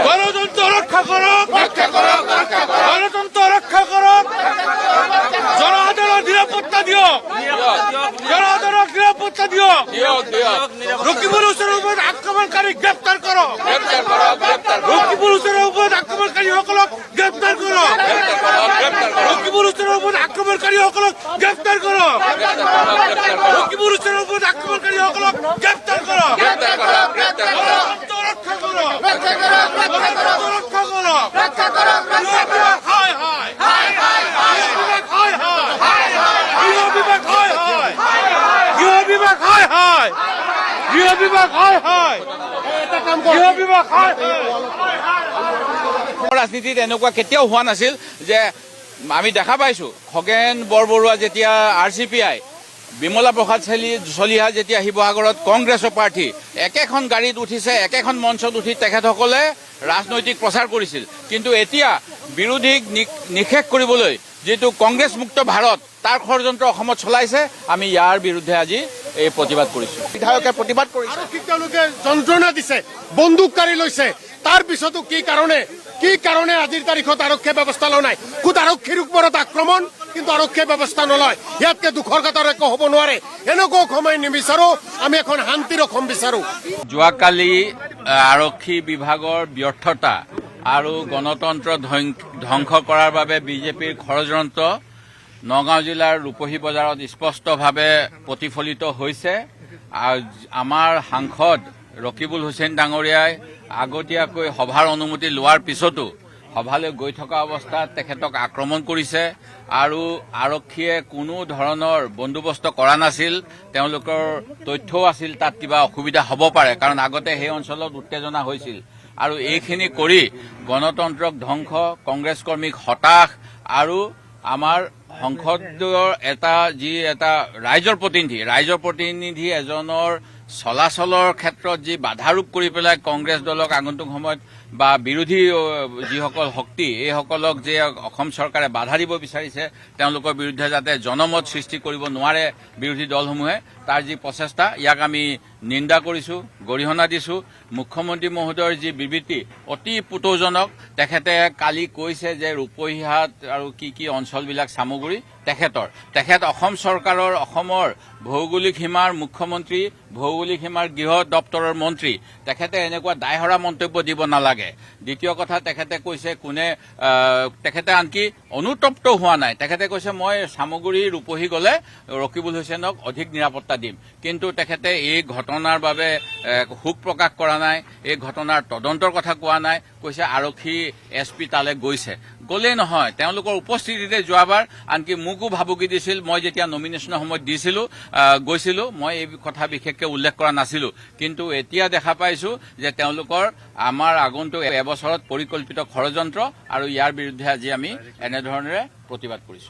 গণতন্ত্র রক্ষা করো, গণতন্ত্র রক্ষা করো, জনসাধারণ নিরাপত্তা দিও, জনসাধারণ নিরাপত্তা দিও, রকিবুল হোসেনের উপর আক্রমণকারী গ্রেপ্তার করো, রকিবুল হোসেনের উপর আক্রমণকারী সকলক গ্রেপ্তার করো, রকিবুল হোসেনের উপর আক্রমণকারী সকলক গ্রেপ্তার করো, রকিবুল হোসেনের উপর আক্রমণকারী সকলক গ্রেপ্তার করো, গণতন্ত্র রক্ষা করো, গণতন্ত্র রক্ষা করো, হায় হায়, গৃহ বিভাগ হায় হায়, গৃহ বিভাগ হায় হায়, গৃহ বিভাগ হায় হায়, গৃহ বিভাগ হায় হায়। ৰাজনীতিত এনেকুৱা কেতিয়াও হোৱা নাছিল যে আমি দেখা পাইছো খগেন বৰবৰুৱা যেতিয়া RCPI, বিমলা প্ৰসাদ চলিহা যেতিয়া শিৱসাগৰত কংগ্ৰেছৰ প্ৰাৰ্থী একেখন গাড়ীত উঠিছে, একেখন মঞ্চত উঠি তেখেতসকলে ৰাজনৈতিক প্ৰচাৰ কৰিছিল। কিন্তু এতিয়া বিৰোধীক নিষেধ কৰিবলৈ যিটো কংগ্ৰেছ মুক্ত ভাৰত তাৰ ষড়যন্ত্ৰ অসমত চলাইছে, আমি ইয়াৰ বিৰুদ্ধে আজি এই প্ৰতিবাদ কৰিছো। বিধায়কে প্ৰতিবাদ কৰিছে, তেওঁলোকে যন্ত্ৰণা দিছে, বন্দুককাৰী লৈছে, তাৰ পিছতো কি কাৰণে আজিৰ তাৰিখত আৰক্ষীয়ে ব্যৱস্থা লোৱা নাই? খুদ আৰক্ষীৰ ওপৰত আক্ৰমণ, কিন্তু আৰক্ষীয়ে ব্যৱস্থা নলয়। ইয়াতকে দুখৰ কাটাৰ একো হ'ব নোৱাৰে। এনেকুৱা সময় নিবিচাৰো, আমি এখন শান্তিৰ অসম বিচাৰো। যোৱাকালি আৰক্ষী বিভাগৰ ব্যৰ্থতা আৰু গণতন্ত্ৰ ধ্বংস কৰাৰ বাবে বিজেপিৰ ষড়যন্ত্ৰ নগাঁও জিলাৰ ৰূপহী বজাৰত স্পষ্টভাৱে প্ৰতিফলিত হৈছে। আমাৰ সাংসদ ৰকিবুল হুছেইন ডাঙৰীয়াই আগতীয়াকৈ সভাৰ অনুমতি লোৱাৰ পিছতো সভালৈ গৈ থকা অৱস্থাত তেখেতক আক্ৰমণ কৰিছে আৰু আৰক্ষীয়ে কোনো ধৰণৰ বন্দোবস্ত কৰা নাছিল। তেওঁলোকৰ তথ্যও আছিল তাত কিবা অসুবিধা হ'ব পাৰে, কাৰণ আগতে সেই অঞ্চলত উত্তেজনা হৈছিল। আৰু এইখিনি কৰি গণতন্ত্ৰক ধ্বংস, কংগ্ৰেছ কৰ্মীক হতাশ আৰু আমাৰ সংসদৰ এটা ৰাইজৰ প্ৰতিনিধি এজনৰ চলাচলৰ ক্ষেত্ৰত যি বাধাৰোপ কৰি পেলাই কংগ্ৰেছ দলক আগন্তুক সময়ত বা বিৰোধী যিসকল শক্তি এইসকলক যে অসম চৰকাৰে বাধা দিব বিচাৰিছে, তেওঁলোকৰ বিৰুদ্ধে যাতে জনমত সৃষ্টি কৰিব নোৱাৰে বিৰোধী দলসমূহে, তাৰ যি প্ৰচেষ্টা, ইয়াক আমি নিন্দা কৰিছো, গৰিহণা দিছো। মুখ্যমন্ত্ৰী মহোদয়ৰ যি বিবৃতি অতি পুতৌজনক। তেখেতে কালি কৈছে যে ৰূপহীহাট আৰু কি অঞ্চলবিলাক চামগুৰি তেখেত অসম চৰকাৰৰ অসমৰ ভৌগোলিক সীমাৰ মুখ্যমন্ত্ৰী, ভৌগোলিক সীমাৰ গৃহ দপ্তৰৰ মন্ত্ৰী, তেখেতে এনেকুৱা দায়হৰা মন্তব্য দিব নালাগে। দ্বিতীয় কথা, তেখেতে কৈছে তেখেতে আনকি অনুতপ্ত হোৱা নাই। তেখেতে কৈছে মই চামগুৰি ৰূপহী গ'লে ৰকিবুল হুছেইনক অধিক নিৰাপত্তা দিম, কিন্তু তেখেতে এই ঘটনাৰ বাবে শোক প্ৰকাশ কৰা নাই, এই ঘটনাৰ তদন্তৰ কথা কোৱা নাই। কৈছে আৰক্ষী SP তালৈ গ'লেই নহয়, তেওঁলোকৰ উপস্থিতিতে যোৱাবাৰ আনকি মোকো ভাবুকি দিছিল। মই যেতিয়া নমিনেশ্যনৰ সময়ত গৈছিলো, মই এই কথা বিশেষকৈ উল্লেখ কৰা নাছিলো। কিন্তু এতিয়া দেখা পাইছো যে তেওঁলোকৰ আমাৰ আগন্তুক এবছৰত পৰিকল্পিত ষড়যন্ত্ৰ, আৰু ইয়াৰ বিৰুদ্ধে আজি আমি এনেধৰণেৰে প্ৰতিবাদ কৰিছো।